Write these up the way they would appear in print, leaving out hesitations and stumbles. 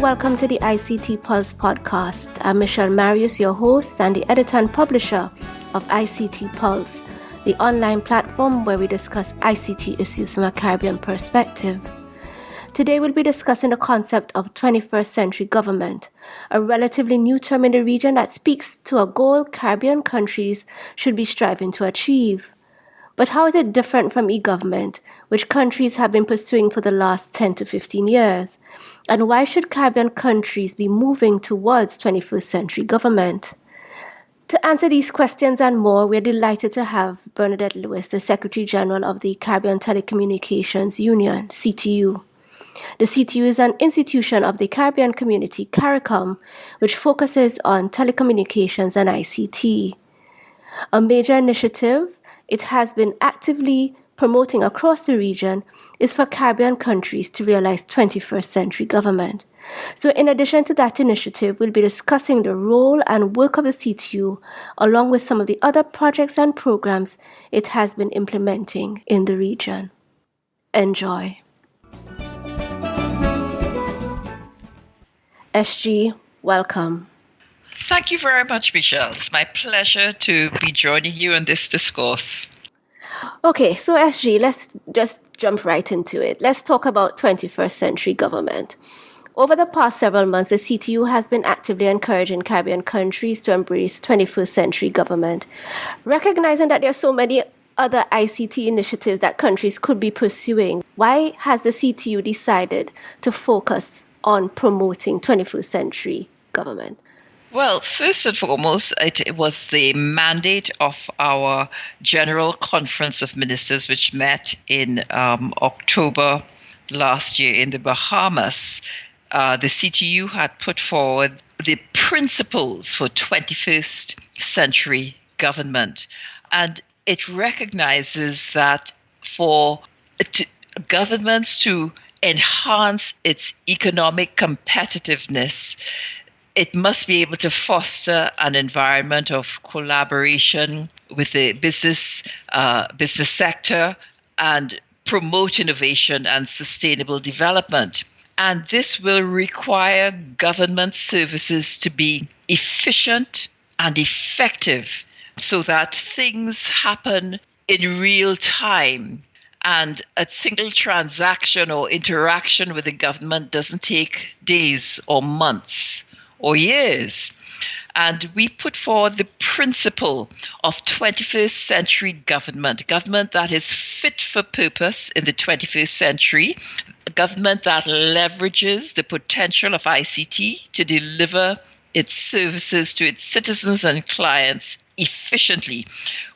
and welcome to the ICT Pulse podcast. I'm Michelle Marius, your host and the editor and publisher of ICT Pulse, the online platform where we discuss ICT issues from a Caribbean perspective. Today we'll be discussing the concept of 21st century government, a relatively new term in the region that speaks to a goal Caribbean countries should be striving to achieve. But how is it different from EGovernment, which countries have been pursuing for the last 10 to 15 years? And why should Caribbean countries be moving towards 21st century government? To answer these questions and more, we're delighted to have Bernadette Lewis, the Secretary General of the Caribbean Telecommunications Union, CTU. The CTU is an institution of the Caribbean community, CARICOM, which focuses on telecommunications and ICT. A major initiative it has been actively promoting across the region is for Caribbean countries to realize 21st century government. So in addition to that initiative, we'll be discussing the role and work of the CTU along with some of the other projects and programs it has been implementing in the region. Enjoy. SG, welcome. Thank you very much, Michelle. It's my pleasure to be joining you in this discourse. Okay, so SG, let's just jump right into it. Let's talk about 21st century government. Over the past several months, the CTU has been actively encouraging Caribbean countries to embrace 21st century government. Recognizing that there are so many other ICT initiatives that countries could be pursuing, why has the CTU decided to focus on promoting 21st century government? Well, first and foremost, it was the mandate of our General Conference of Ministers, which met in October last year in the Bahamas. The CTU had put forward the principles for 21st century government. And it recognizes that for governments to enhance its economic competitiveness, it must be able to foster an environment of collaboration with the business sector and promote innovation and sustainable development. And this will require government services to be efficient and effective so that things happen in real time. And a single transaction or interaction with the government doesn't take days or months or years. And we put forward the principle of 21st century government that is fit for purpose in the 21st century, a government that leverages the potential of ICT to deliver its services to its citizens and clients efficiently.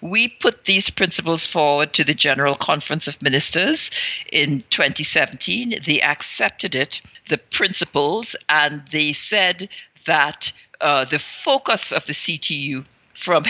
We put these principles forward to the General Conference of Ministers in 2017. They accepted it, the principles, and they said that the focus of the CTU from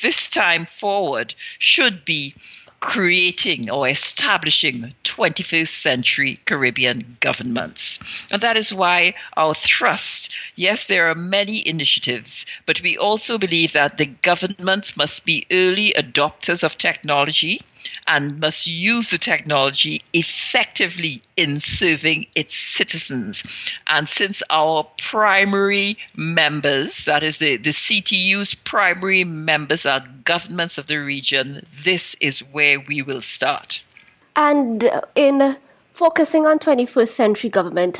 this time forward should be creating or establishing 21st century Caribbean governments. And that is why our thrust, yes, there are many initiatives, but we also believe that the governments must be early adopters of technology and must use the technology effectively in serving its citizens. And since our primary members, that is the CTU's primary members, are governments of the region, this is where we will start. And in focusing on 21st century government,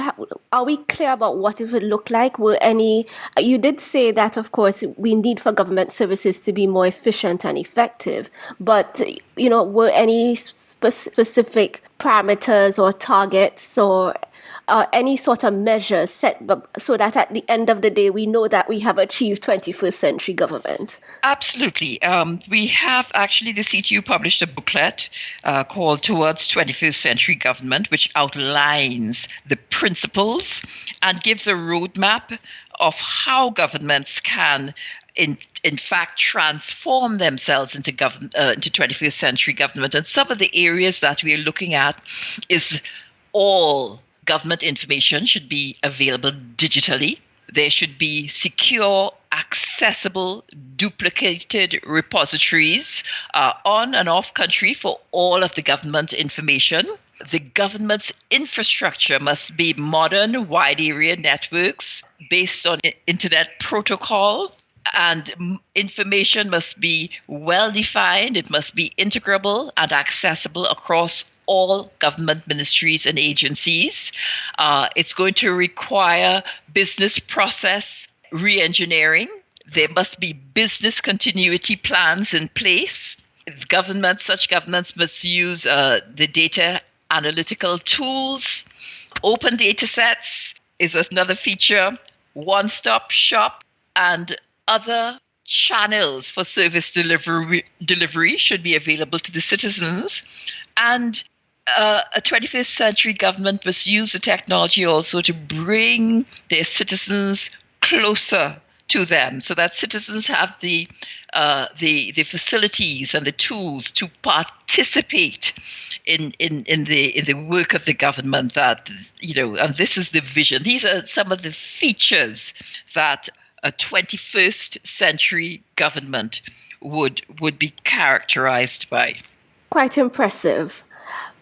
are we clear about what it would look like? You did say that, of course, we need for government services to be more efficient and effective, but, were any specific parameters or targets or any sort of measures set so that at the end of the day, we know that we have achieved 21st century government? Absolutely. We have actually, the CTU published a booklet called Towards 21st Century Government, which outlines the principles and gives a roadmap of how governments can in fact transform themselves into 21st century government. And some of the areas that we are looking at is all government information should be available digitally. There should be secure, accessible, duplicated repositories on and off country for all of the government information. The government's infrastructure must be modern, wide area networks based on internet protocol, and information must be well defined. It must be integrable and accessible across all government ministries and agencies. It's going to require business process re-engineering. There must be business continuity plans in place. Such governments must use the data analytical tools. Open data sets is another feature. One-stop shop and other channels for service delivery should be available to the citizens. And a 21st century government must use the technology also to bring their citizens closer to them, so that citizens have the facilities and the tools to participate in the work of the government. That, and this is the vision. These are some of the features that a 21st century government would be characterized by. Quite impressive.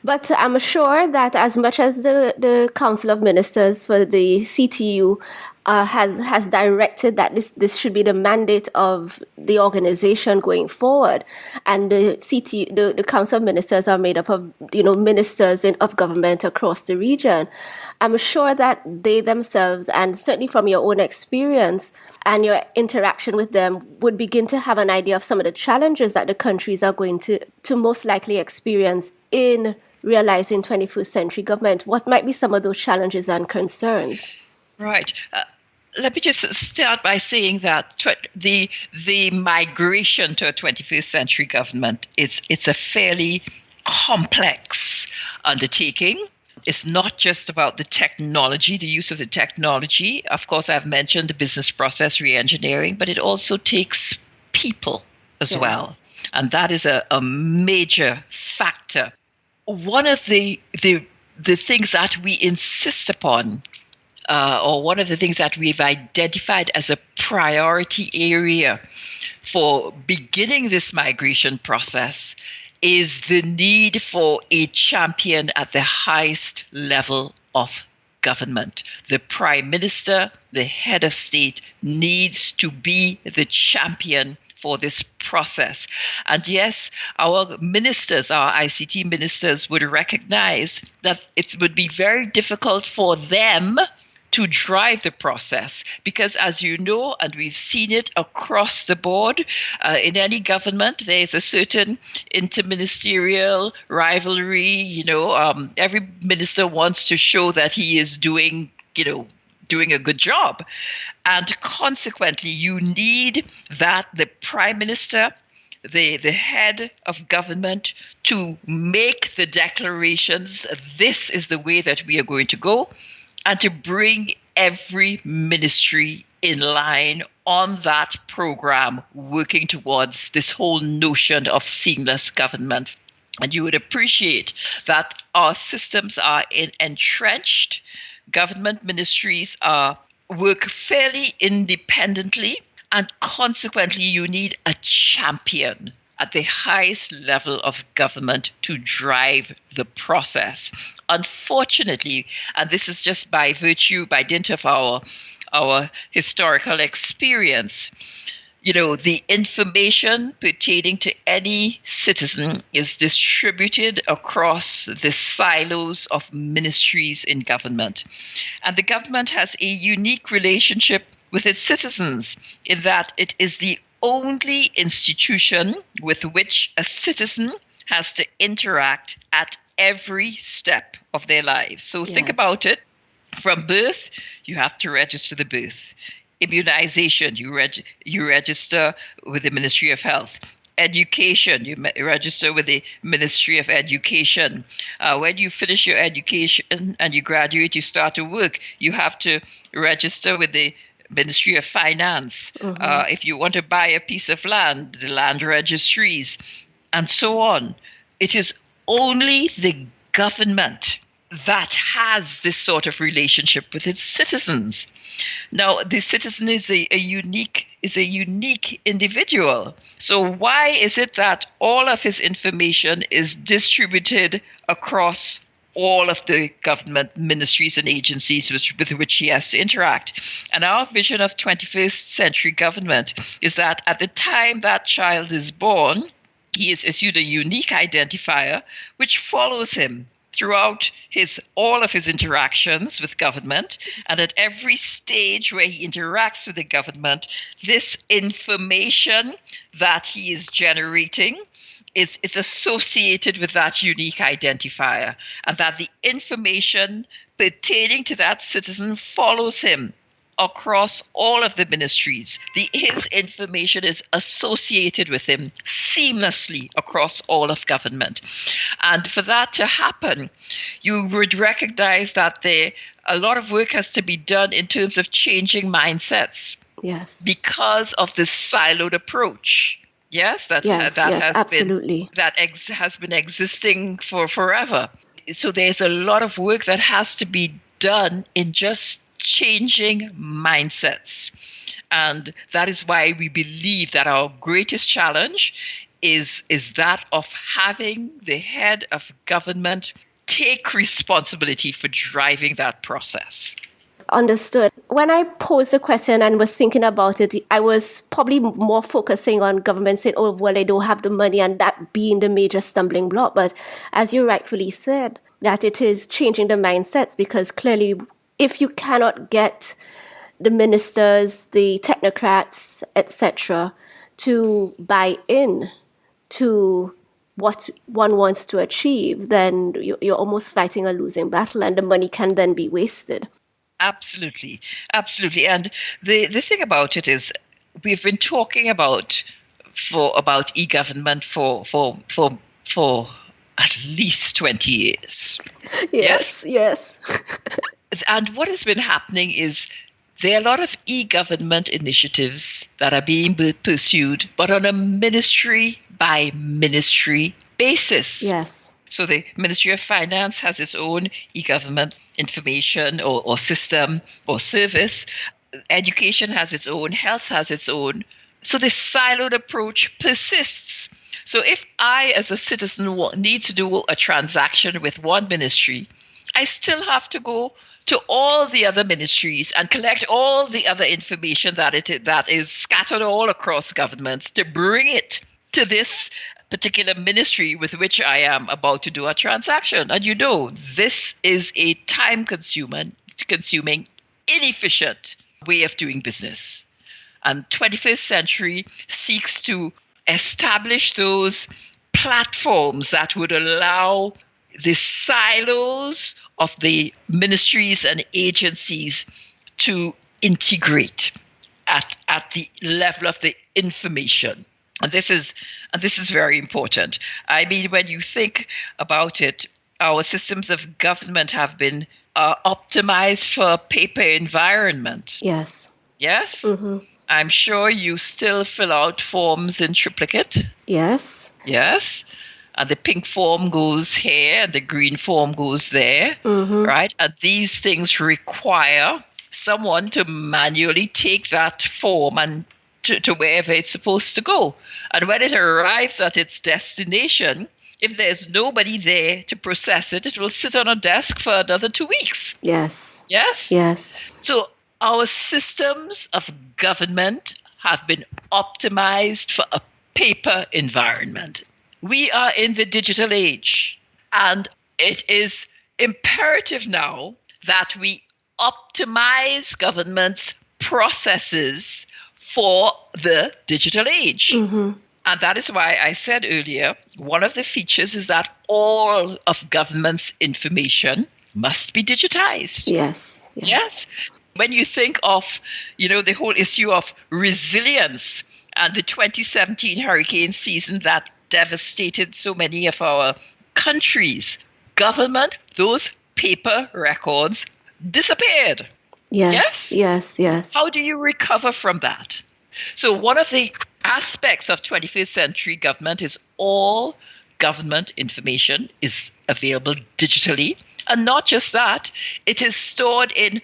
But I'm sure that as much as the Council of Ministers for the CTU has directed that this should be the mandate of the organization going forward, and the CTU, the Council of Ministers are made up of ministers of government across the region. I'm sure that they themselves, and certainly from your own experience and your interaction with them, would begin to have an idea of some of the challenges that the countries are going to most likely experience in realizing 21st century government. What might be some of those challenges and concerns? Right. Let me just start by saying that the migration to a 21st century government, it's a fairly complex undertaking. It's not just about the technology, the use of the technology. Of course, I've mentioned the business process re-engineering, but it also takes people as well. And that is a major factor. One of the things that we insist upon, or one of the things that we've identified as a priority area for beginning this migration process, is the need for a champion at the highest level of government. The Prime Minister, the head of state, needs to be the champion for this process. And yes, our ministers, our ICT ministers, would recognize that it would be very difficult for them to drive the process, because as you know, and we've seen it across the board, in any government, there's a certain interministerial rivalry. Every minister wants to show that he is doing a good job. And consequently, you need that the Prime Minister, the head of government, to make the declarations, this is the way that we are going to go, and to bring every ministry in line on that program, working towards this whole notion of seamless government. And you would appreciate that our systems are entrenched. Government ministries work fairly independently, and consequently you need a champion at the highest level of government to drive the process. Unfortunately, and this is just by dint of our historical experience, the information pertaining to any citizen is distributed across the silos of ministries in government. And the government has a unique relationship with its citizens in that it is the only institution with which a citizen has to interact at every step of their lives. So think about it. From birth, you have to register the birth. Immunization, you register with the Ministry of Health. Education, you register with the Ministry of Education. When you finish your education and you graduate, you start to work, you have to register with the Ministry of Finance. If you want to buy a piece of land, the land registries, and so on. It is only the government that has this sort of relationship with its citizens. Now, the citizen is a unique individual. So why is it that all of his information is distributed across all of the government ministries and agencies with which he has to interact. And our vision of 21st century government is that at the time that child is born, he is issued a unique identifier which follows him throughout all of his interactions with government, and at every stage where he interacts with the government, this information that he is generating is associated with that unique identifier, and that the information pertaining to that citizen follows him across all of the ministries. His information is associated with him seamlessly across all of government. And for that to happen, you would recognize that a lot of work has to be done in terms of changing mindsets. Yes. Because of this siloed approach. Yes, that has been existing for forever. So there's a lot of work that has to be done in just changing mindsets. And that is why we believe that our greatest challenge is that of having the head of government take responsibility for driving that process. Understood. When I posed the question and was thinking about it, I was probably more focusing on government saying, oh, well, they don't have the money, and that being the major stumbling block. But as you rightfully said, that it is changing the mindsets, because clearly if you cannot get the ministers, the technocrats, etc., to buy in to what one wants to achieve, then you're almost fighting a losing battle, and the money can then be wasted. Absolutely. Absolutely. And the thing about it is we've been talking about e-government for at least 20 years. Yes. And what has been happening is there are a lot of e-government initiatives that are being pursued, but on a ministry by ministry basis. Yes. So the Ministry of Finance has its own e-government information or system or service. Education has its own. Health has its own. So this siloed approach persists. So if I, as a citizen, need to do a transaction with one ministry, I still have to go to all the other ministries and collect all the other information that is scattered all across government to bring it to this particular ministry with which I am about to do a transaction. And this is a time-consuming, inefficient way of doing business. And 21st century seeks to establish those platforms that would allow the silos of the ministries and agencies to integrate at the level of the information. And this is very important. I mean, when you think about it, our systems of government have been optimized for a paper environment. Yes. Yes? Mm-hmm. I'm sure you still fill out forms in triplicate. Yes. Yes. And the pink form goes here and the green form goes there. Mm-hmm. Right? And these things require someone to manually take that form and to wherever it's supposed to go. And when it arrives at its destination, if there's nobody there to process it, it will sit on a desk for another 2 weeks. Yes. Yes? Yes. So our systems of government have been optimized for a paper environment. We are in the digital age, and it is imperative now that we optimize government's processes for the digital age. Mm-hmm. And that is why I said earlier, one of the features is that all of government's information must be digitized. Yes. When you think of, the whole issue of resilience and the 2017 hurricane season that devastated so many of our countries, government, those paper records disappeared. Yes. How do you recover from that? So one of the aspects of 21st century government is all government information is available digitally. And not just that, it is stored in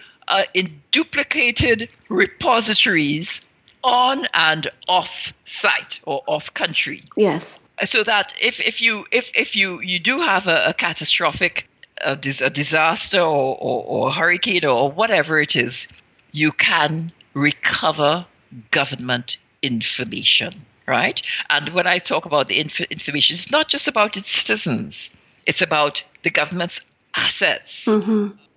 duplicated repositories on and off site or off country. Yes. So that if you do have a catastrophic a disaster or a hurricane or whatever it is, you can recover government information, right? And when I talk about the information, it's not just about its citizens. It's about the government's assets,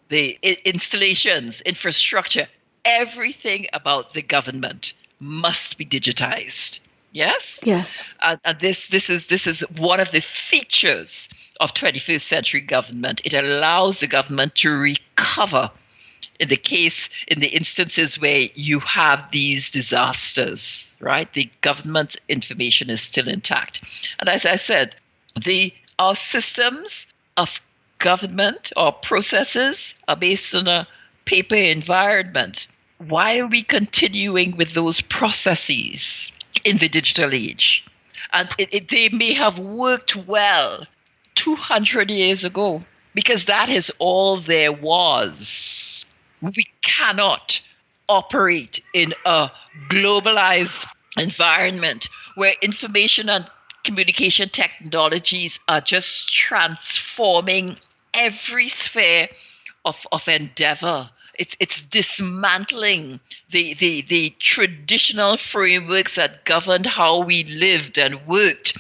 the installations, infrastructure. Everything about the government must be digitized. Yes? Yes. And this is one of the features of 21st century government. It allows the government to recover in the instances where you have these disasters, right? The government information is still intact. And as I said, our systems of government or processes are based on a paper environment. Why are we continuing with those processes in the digital age? And they may have worked well 200 years ago because that is all there was. We cannot operate in a globalized environment where information and communication technologies are just transforming every sphere of endeavor. It's dismantling the traditional frameworks that governed how we lived and worked.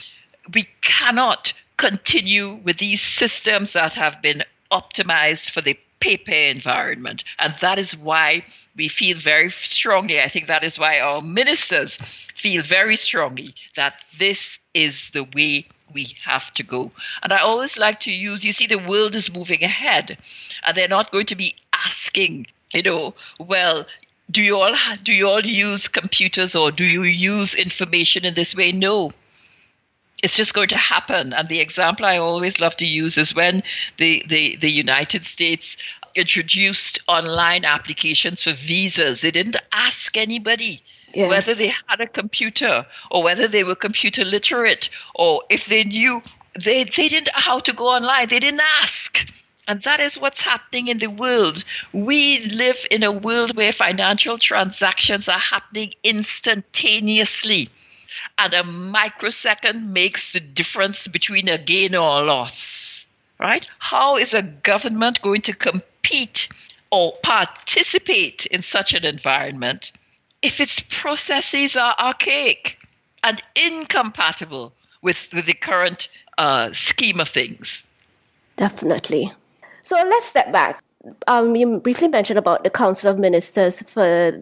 We cannot continue with these systems that have been optimized for the paper environment. And that is why we feel very strongly, I think that is why our ministers feel very strongly that this is the way we have to go. And I always like to use, you see, the world is moving ahead and they're not going to be asking, well, do you all use computers or do you use information in this way? No. It's just going to happen. And the example I always love to use is when the United States introduced online applications for visas. They didn't ask anybody whether they had a computer or whether they were computer literate or if they knew. They didn't know how to go online. They didn't ask. And that is what's happening in the world. We live in a world where financial transactions are happening instantaneously. And a microsecond makes the difference between a gain or a loss, right? How is a government going to compete or participate in such an environment if its processes are archaic and incompatible with the current scheme of things? Definitely. So let's step back. You briefly mentioned about the Council of Ministers of the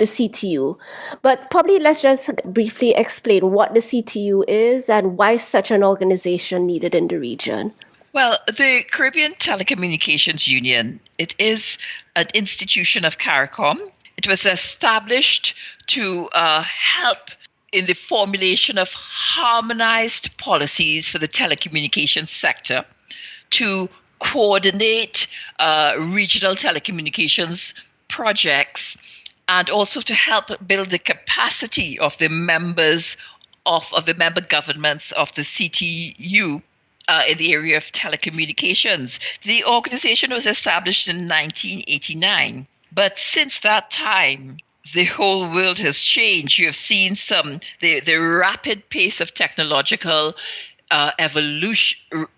CTU, but probably let's just briefly explain what the CTU is and why such an organization needed in the region. Well, the Caribbean Telecommunications Union, it is an institution of CARICOM. It was established to help in the formulation of harmonized policies for the telecommunications sector, to coordinate regional telecommunications projects, and also to help build the capacity of the members of the member governments of the CTU in the area of telecommunications. The organization was established in 1989, but since that time, the whole world has changed. You have seen the rapid pace of technological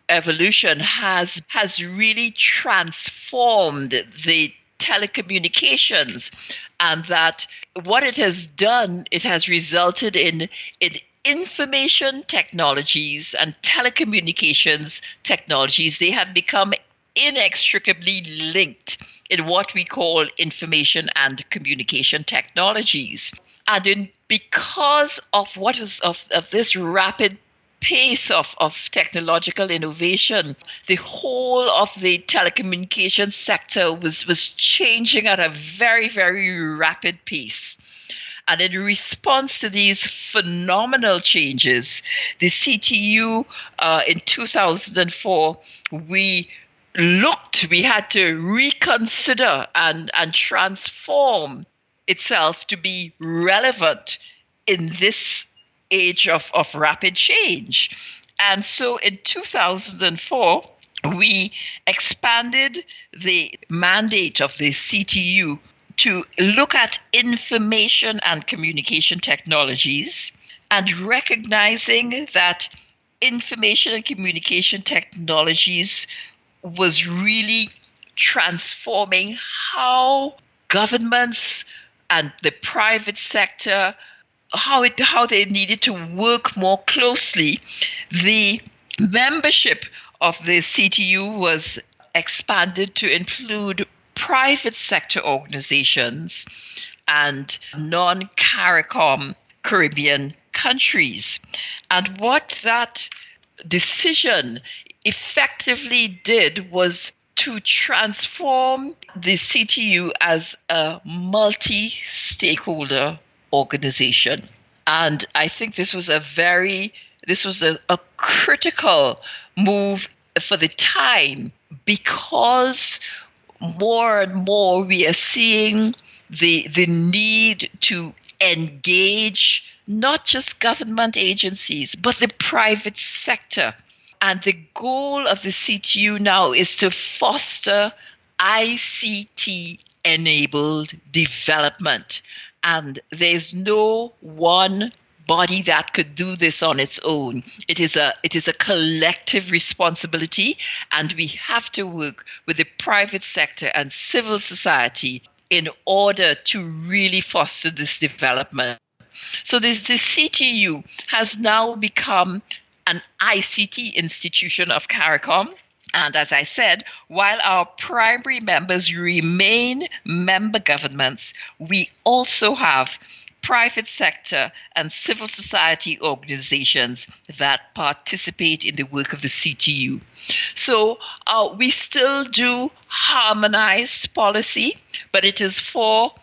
evolution has really transformed the telecommunications, and that what it has done, it has resulted in information technologies and telecommunications technologies. They have become inextricably linked in what we call information and communication technologies. And because of this rapid pace of technological innovation, the whole of the telecommunications sector was changing at a very, very rapid pace. And in response to these phenomenal changes, the CTU in 2004, we had to reconsider and transform itself to be relevant in this age of rapid change. And so in 2004, we expanded the mandate of the CTU to look at information and communication technologies, and recognizing that information and communication technologies was really transforming how governments and the private sector, how they needed to work more closely. The membership of the CTU was expanded to include private sector organizations and non-CARICOM Caribbean countries. And what that decision effectively did was to transform the CTU as a multi-stakeholder organization. And I think this was a critical move for the time, because more and more we are seeing the need to engage not just government agencies, but the private sector. And the goal of the CTU now is to foster ICT-enabled development. And there's no one body that could do this on its own. It is a collective responsibility, and we have to work with the private sector and civil society in order to really foster this development. So the CTU has now become an ICT institution of CARICOM. And as I said, while our primary members remain member governments, we also have private sector and civil society organizations that participate in the work of the CTU. So we still do harmonized policy, but it is for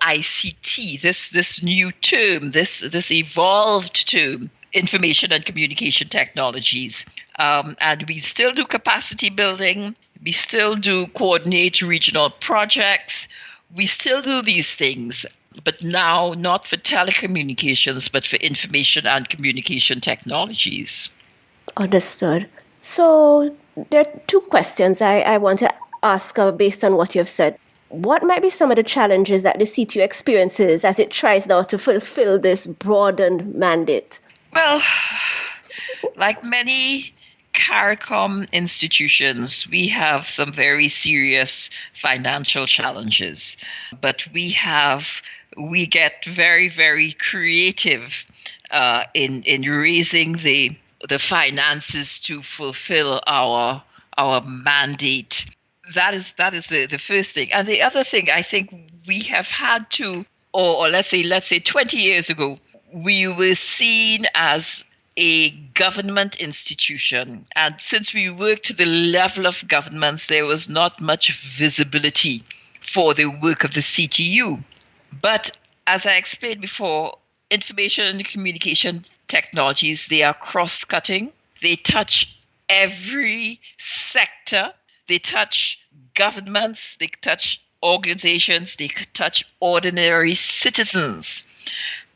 ICT, this new term, this evolved term, information and communication technologies. And we still do capacity building. We still do coordinate regional projects. We still do these things, but now not for telecommunications, but for information and communication technologies. Understood. So there are two questions I want to ask based on what you've said. What might be some of the challenges that the CTU experiences as it tries now to fulfill this broadened mandate? Well, like many CARICOM institutions, we have some very serious financial challenges, but we get very, very creative in raising the finances to fulfill our mandate. That is the first thing. And the other thing, I think we have had to, or let's say 20 years ago, we were seen as a government institution. And since we worked to the level of governments, there was not much visibility for the work of the CTU. But as I explained before, information and communication technologies, they are cross-cutting. They touch every sector. They touch governments. They touch organizations. They touch ordinary citizens.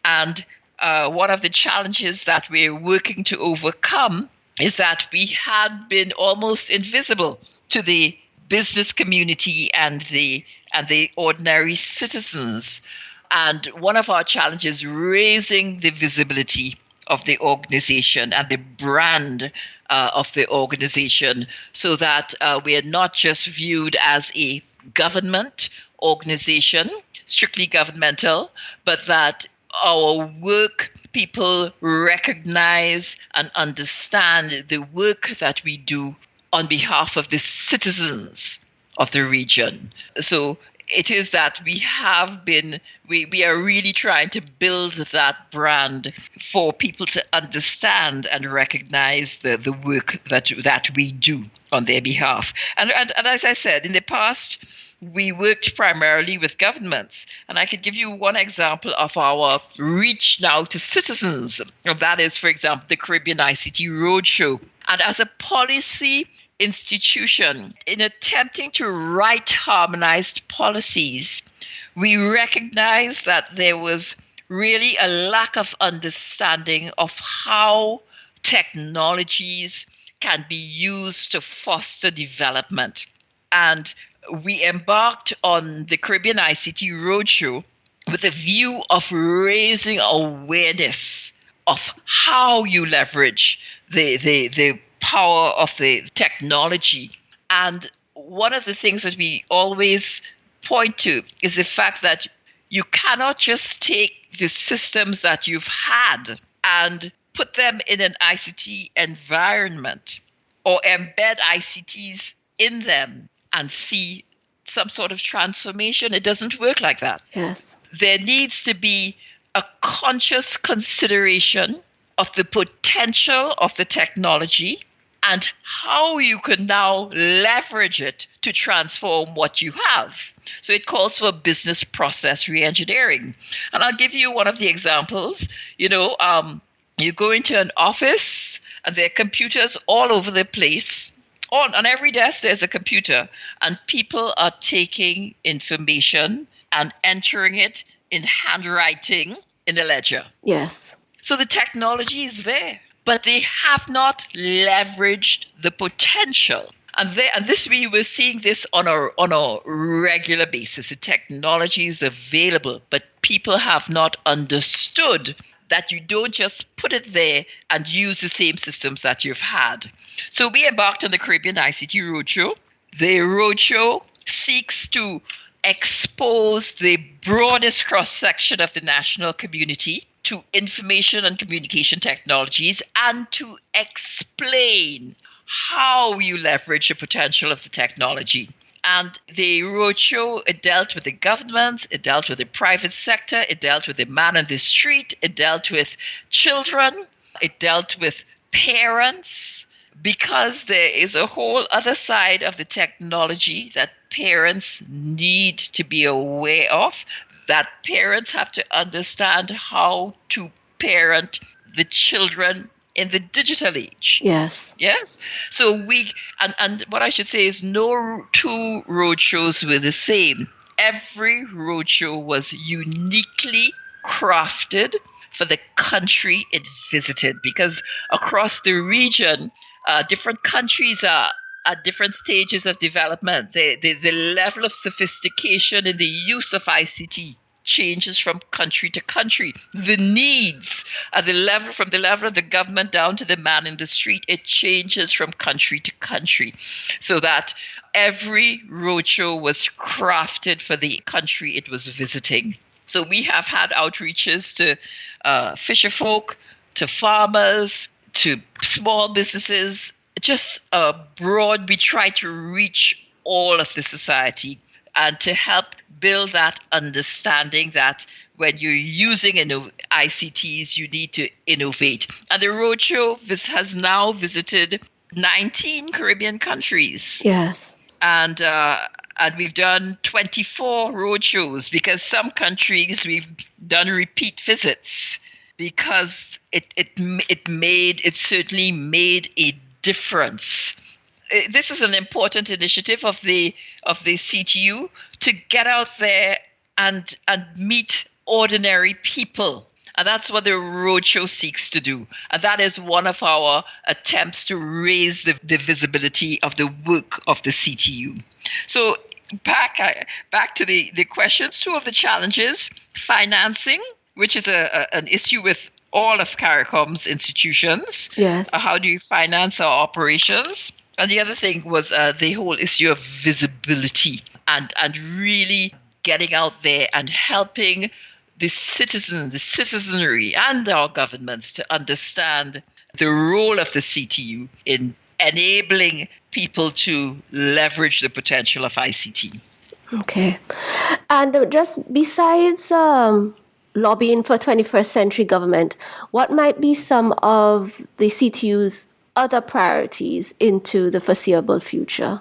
And one of the challenges that we're working to overcome is that we had been almost invisible to the business community and the ordinary citizens. And one of our challenges is raising the visibility of the organization and the brand of the organization, so that we are not just viewed as a government organization, strictly governmental, but that our work, people recognize and understand the work that we do on behalf of the citizens of the region. So it is that we are really trying to build that brand for people to understand and recognize the work that we do on their behalf. And as I said, in the past, we worked primarily with governments. And I could give you one example of our reach now to citizens. That is, for example, the Caribbean ICT Roadshow. And as a policy institution, in attempting to write harmonized policies, we recognized that there was really a lack of understanding of how technologies can be used to foster development. And we embarked on the Caribbean ICT Roadshow with a view of raising awareness of how you leverage the power of the technology. And one of the things that we always point to is the fact that you cannot just take the systems that you've had and put them in an ICT environment or embed ICTs in them and see some sort of transformation. It doesn't work like that. Yes. There needs to be a conscious consideration of the potential of the technology and how you can now leverage it to transform what you have. So it calls for business process reengineering. And I'll give you one of the examples. You go into an office and there are computers all over the place. On every desk, there's a computer, and people are taking information and entering it in handwriting in a ledger. Yes. So the technology is there, but they have not leveraged the potential. And this we were seeing this on a regular basis. The technology is available, but people have not understood that you don't just put it there and use the same systems that you've had. So we embarked on the Caribbean ICT Roadshow. The roadshow seeks to expose the broadest cross-section of the national community to information and communication technologies and to explain how you leverage the potential of the technology. And the roadshow, it dealt with the government, it dealt with the private sector, it dealt with the man on the street, it dealt with children, it dealt with parents, because there is a whole other side of the technology that parents need to be aware of, that parents have to understand how to parent the children in the digital age. Yes. Yes. So and what I should say is no two roadshows were the same. Every roadshow was uniquely crafted for the country it visited, because across the region, different countries are at different stages of development. The level of sophistication in the use of ICT changes from country to country. The needs at from the level of the government down to the man in the street, it changes from country to country. So that every roadshow was crafted for the country it was visiting. So we have had outreaches to fisherfolk, to farmers, to small businesses, just broad. We try to reach all of the society and to help build that understanding that when you're using ICTs, you need to innovate. And the roadshow has now visited 19 Caribbean countries. Yes. And we've done 24 roadshows, because some countries we've done repeat visits, because it certainly made a difference. This is an important initiative of the CTU to get out there and meet ordinary people. And that's what the roadshow seeks to do. And that is one of our attempts to raise the visibility of the work of the CTU. So back to the questions. Two of the challenges: financing, which is an issue with all of CARICOM's institutions. Yes. How do you finance our operations? And the other thing was the whole issue of visibility and really getting out there and helping the citizens, the citizenry, and our governments to understand the role of the CTU in enabling people to leverage the potential of ICT. Okay. And just besides lobbying for 21st century government, what might be some of the CTU's other priorities into the foreseeable future?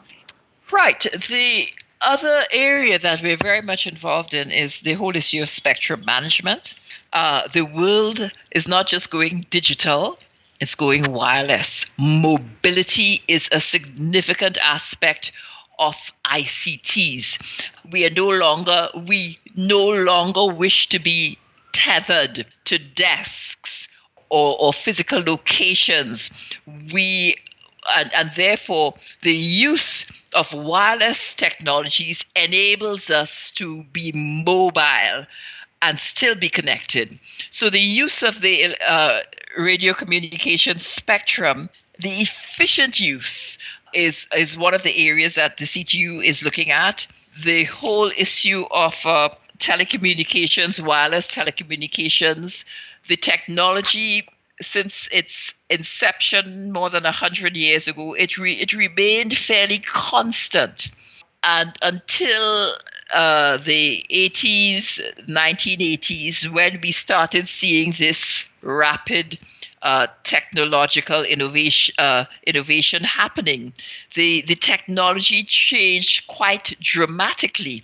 Right. The other area that we're very much involved in is the whole issue of spectrum management. The world is not just going digital, it's going wireless. Mobility is a significant aspect of ICTs. We no longer wish to be tethered to desks or physical locations. And therefore, the use of wireless technologies enables us to be mobile and still be connected. So the use of the radio communication spectrum, the efficient use is one of the areas that the CTU is looking at. The whole issue of telecommunications, wireless telecommunications, the technology since its inception more than 100 years ago, it remained fairly constant. And until the 80s, 1980s, when we started seeing this rapid technological innovation happening, the technology changed quite dramatically.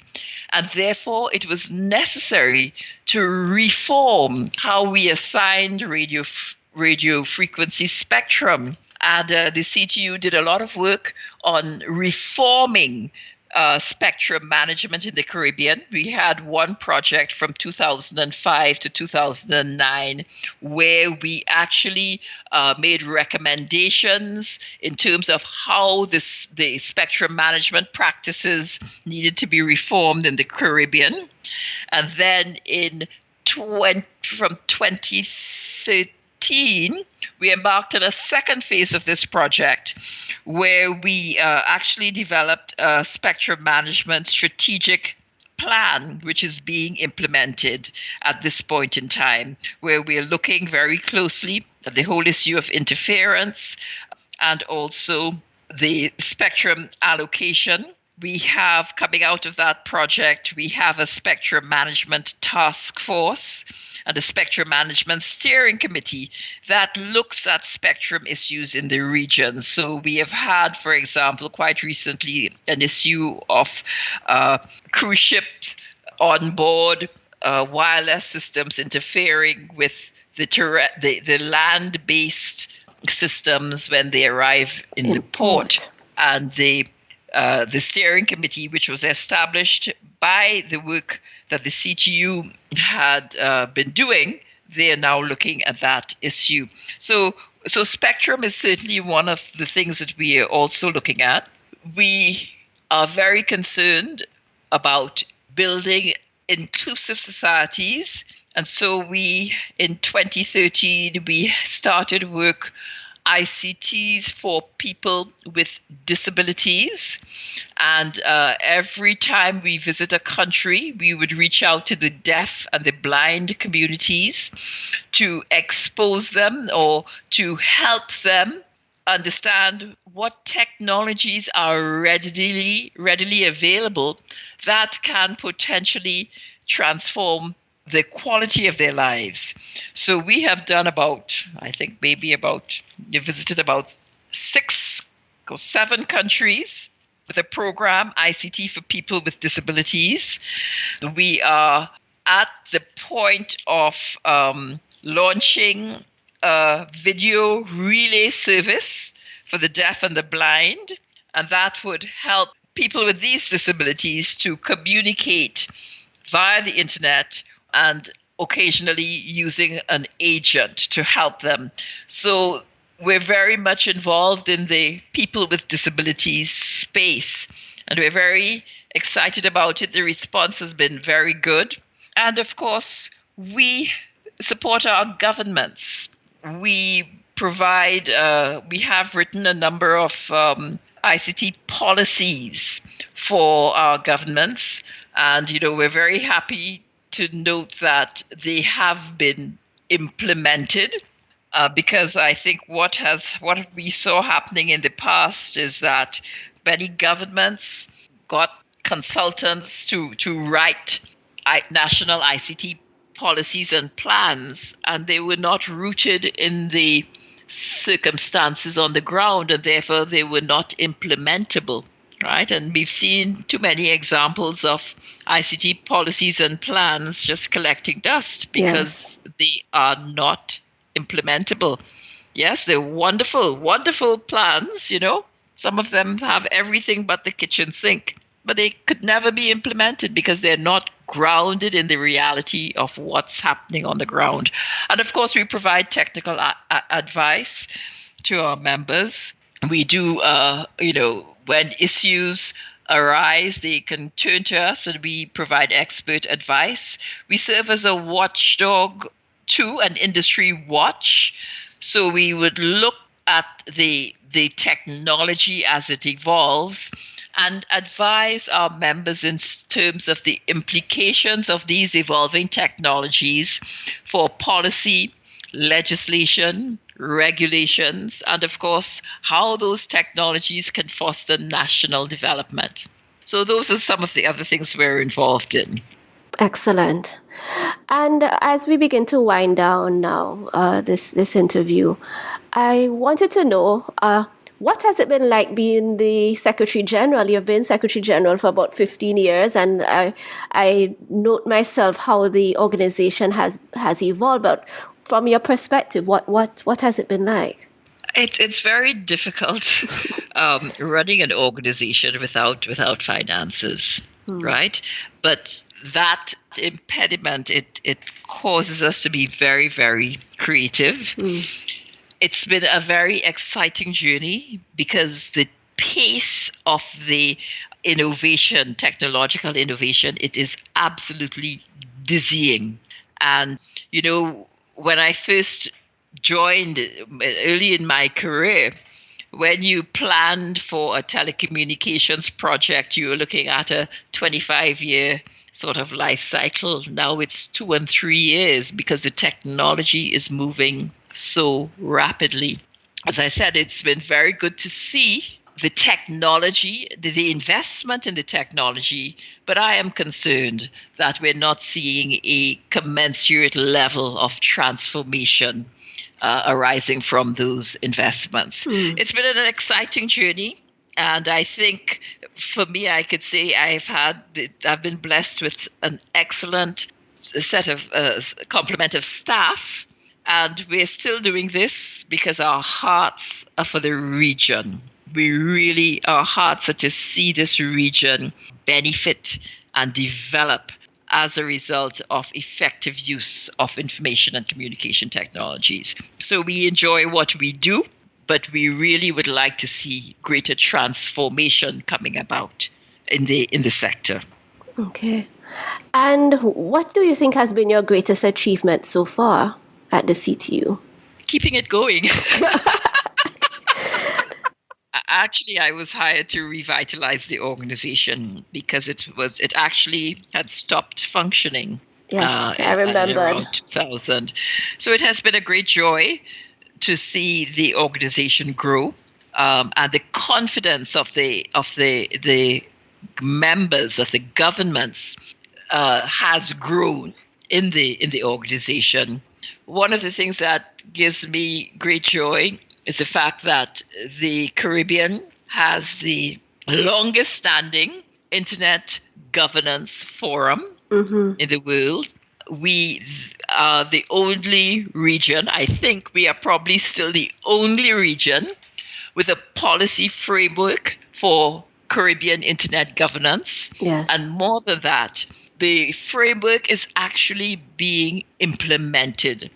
And therefore, it was necessary to reform how we assigned radio frequency spectrum. And the CTU did a lot of work on reforming spectrum management in the Caribbean. We had one project from 2005 to 2009 where we actually made recommendations in terms of how the spectrum management practices needed to be reformed in the Caribbean. And then from 2013, we embarked on a second phase of this project where we actually developed a spectrum management strategic plan, which is being implemented at this point in time, where we are looking very closely at the whole issue of interference and also the spectrum allocation. We have, coming out of that project, we have a spectrum management task force and a spectrum management steering committee that looks at spectrum issues in the region. So we have had, for example, quite recently an issue of cruise ships on board wireless systems interfering with the land-based systems when they arrive in the port. And the steering committee, which was established by the work that the CTU had been doing, they are now looking at that issue. So spectrum is certainly one of the things that we are also looking at. We are very concerned about building inclusive societies. And so in 2013, we started work ICTs for people with disabilities. And every time we visit a country, we would reach out to the deaf and the blind communities to expose them or to help them understand what technologies are readily available that can potentially transform the quality of their lives. So we have done you visited about 6 or 7 countries with a program, ICT for People with Disabilities. We are at the point of launching a video relay service for the deaf and the blind, and that would help people with these disabilities to communicate via the internet and occasionally using an agent to help them. So we're very much involved in the people with disabilities space, and we're very excited about it. The response has been very good. And of course, we support our governments. We have written a number of ICT policies for our governments, and we're very happy to note that they have been implemented, because I think what we saw happening in the past is that many governments got consultants to write national ICT policies and plans, and they were not rooted in the circumstances on the ground, and therefore they were not implementable. Right, and we've seen too many examples of ICT policies and plans just collecting dust because they are not implementable. Yes, they're wonderful, wonderful plans, Some of them have everything but the kitchen sink, but they could never be implemented because they're not grounded in the reality of what's happening on the ground. And of course, we provide technical advice to our members. We do, when issues arise, they can turn to us and we provide expert advice. We serve as a watchdog to an industry watch. So we would look at the technology as it evolves and advise our members in terms of the implications of these evolving technologies for policy, legislation, regulations, and of course, how those technologies can foster national development. So those are some of the other things we're involved in. Excellent. And as we begin to wind down now this interview, I wanted to know, what has it been like being the Secretary General? You've been Secretary General for about 15 years, and I note myself how the organization has evolved. But from your perspective, what has it been like? It's very difficult running an organization without finances, right? But that impediment, it causes us to be very, very creative. It's been a very exciting journey because the pace of the innovation, technological innovation, it is absolutely dizzying. And, when I first joined early in my career, when you planned for a telecommunications project, you were looking at a 25-year sort of life cycle. Now it's 2 and 3 years because the technology is moving so rapidly. As I said, it's been very good to see the technology, the investment in the technology, but I am concerned that we're not seeing a commensurate level of transformation arising from those investments. It's been an exciting journey. And I think for me, I could say I've been blessed with an excellent set of complement of staff. And we're still doing this because our hearts are for the region. Our hearts are to see this region benefit and develop as a result of effective use of information and communication technologies. So we enjoy what we do, but we really would like to see greater transformation coming about in the sector. Okay. And what do you think has been your greatest achievement so far at the CTU? Keeping it going. Actually, I was hired to revitalize the organization because it actually had stopped functioning. Yes, I remember. Around 2000. So it has been a great joy to see the organization grow, and the confidence of the members of the governments has grown in the organization. One of the things that gives me great joy is the fact that the Caribbean has the longest standing internet governance forum in the world. We are the only region, I think we are probably still the only region with a policy framework for Caribbean internet governance. Yes. And more than that, the framework is actually being implemented.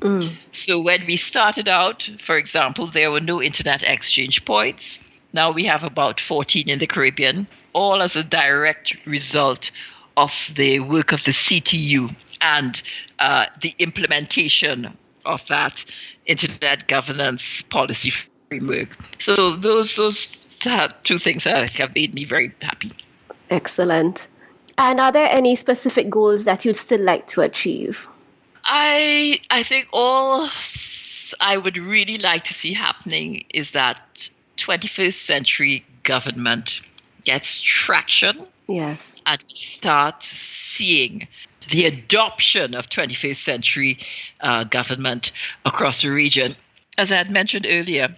So when we started out, for example, there were no internet exchange points. Now we have about 14 in the Caribbean, all as a direct result of the work of the CTU and the implementation of that internet governance policy framework. So those two things have made me very happy. Excellent. And are there any specific goals that you'd still like to achieve? I think all I would really like to see happening is that 21st century government gets traction. Yes. And we start seeing the adoption of 21st century government across the region. As I had mentioned earlier,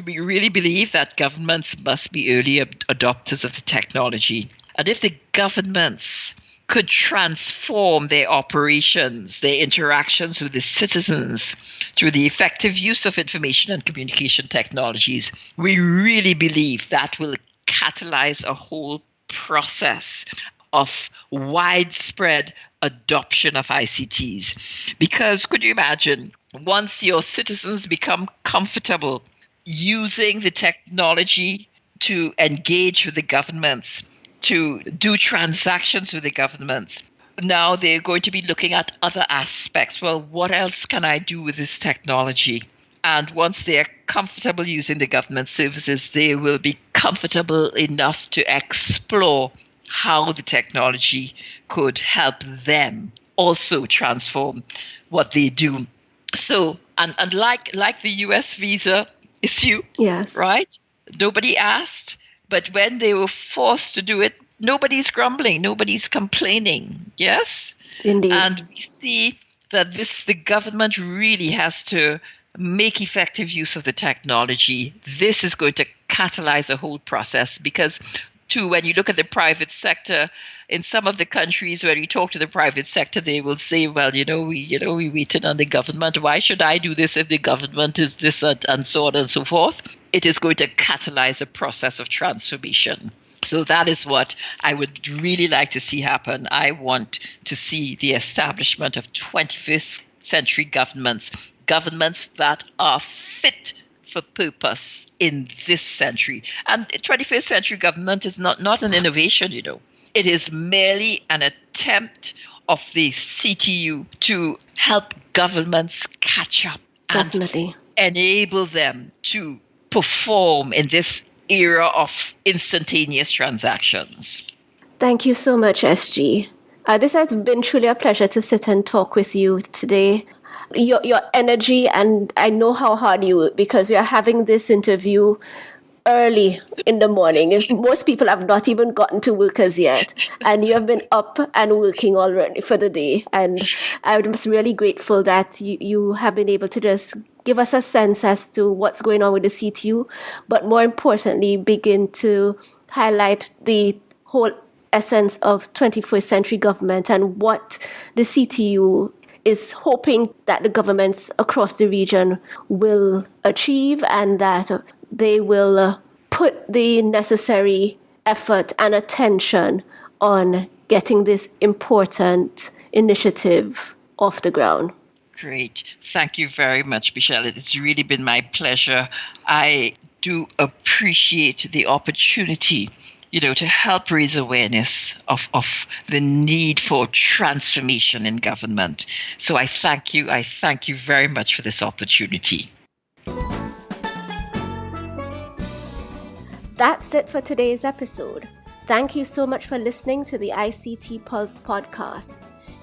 we really believe that governments must be early adopters of the technology. And if the governments could transform their operations, their interactions with the citizens through the effective use of information and communication technologies, we really believe that will catalyze a whole process of widespread adoption of ICTs. Because could you imagine, once your citizens become comfortable using the technology to engage with the governments, to do transactions with the governments. Now they're going to be looking at other aspects. Well, what else can I do with this technology? And once they're comfortable using the government services, they will be comfortable enough to explore how the technology could help them also transform what they do. So, and like the US visa issue, yes, right? Nobody asked, but when they were forced to do it, nobody's grumbling, nobody's complaining. Yes? Indeed. And we see that the government really has to make effective use of the technology. This is going to catalyze a whole process because, too, when you look at the private sector, in some of the countries where you talk to the private sector, they will say, well, we waited on the government. Why should I do this if the government is this and so on and so forth? It is going to catalyze a process of transformation. So that is what I would really like to see happen. I want to see the establishment of 21st century governments that are fit for purpose in this century. And 21st century government is not an innovation, It is merely an attempt of the CTU to help governments catch up Definitely. and enable them to perform in this era of instantaneous transactions. Thank you so much, SG. This has been truly a pleasure to sit and talk with you today. Your energy, and I know how hard you work because we are having this interview early in the morning. Most people have not even gotten to work as yet, and you have been up and working already for the day. And I'm just really grateful that you have been able to just give us a sense as to what's going on with the CTU, but more importantly, begin to highlight the whole essence of 21st century government and what the CTU is hoping that the governments across the region will achieve, and that they will put the necessary effort and attention on getting this important initiative off the ground. Great. Thank you very much, Michelle. It's really been my pleasure. I do appreciate the opportunity to help raise awareness of the need for transformation in government. So I thank you. I thank you very much for this opportunity. That's it for today's episode. Thank you so much for listening to the ICT Pulse podcast.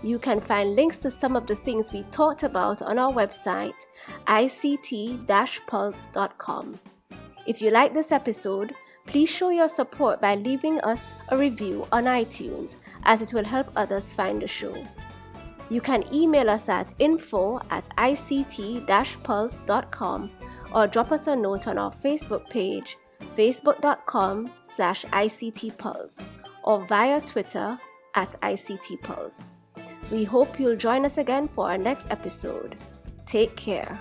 You can find links to some of the things we talked about on our website, ict-pulse.com. If you like this episode, please show your support by leaving us a review on iTunes, as it will help others find the show. You can email us at info@ict-pulse.com or drop us a note on our Facebook page, facebook.com/ICTPulse, or via Twitter @ICTPulse. We hope you'll join us again for our next episode. Take care.